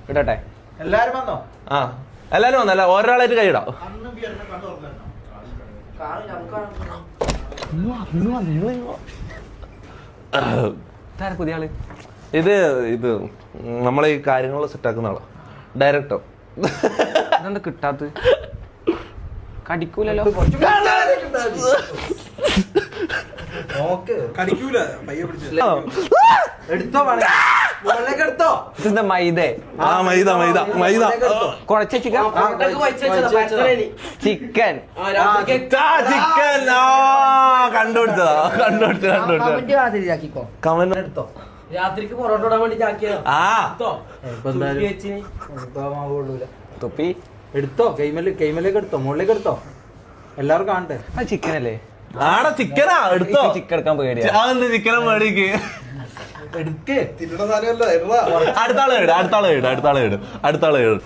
ഇടട്ടെ എല്ലാരും വന്നോ? ആ എല്ലാരും വന്നല്ല ഒരാളായിട്ട് കൈയിടാം. പുതിയ ആള് ഇത് ഇത് നമ്മളെ ഈ കാര്യങ്ങൾ സെറ്റാക്കുന്ന ആളാ, ഡയറക്ടർ. ഇതെന്താ കിട്ടാത്ത? കടിക്കൂലല്ലോ. കടിക്കൂല. എടുത്തോ എടുത്തോ. ഇതെന്താ മൈദ? ആ മൈദ മൈദ മൈദ കുഴച്ച ചിക്കൻ. ചിക്കൻ ചിക്കൻ കണ്ടുപിടിച്ചതാ. കമന്റ് എടുത്തോ. രാത്രിക്ക് പൊറോട്ട ഇടാൻ വേണ്ടി തൊപ്പി എടുത്തോ. കൈമലേക്ക് എടുത്തോ, മുകളിലേക്ക് എടുത്തോ. എല്ലാവരും കാണട്ടെ. ആ ചിക്കൻ അല്ലേ? ആടെ ചിക്കനാ എടുത്തോ. ചിക്കൻ എടുക്കാൻ പേടിയാ. അതെന്ത് ചിക്കനും മേടിക്ക്. എടുക്ക്. അടുത്താളെ ഇട്.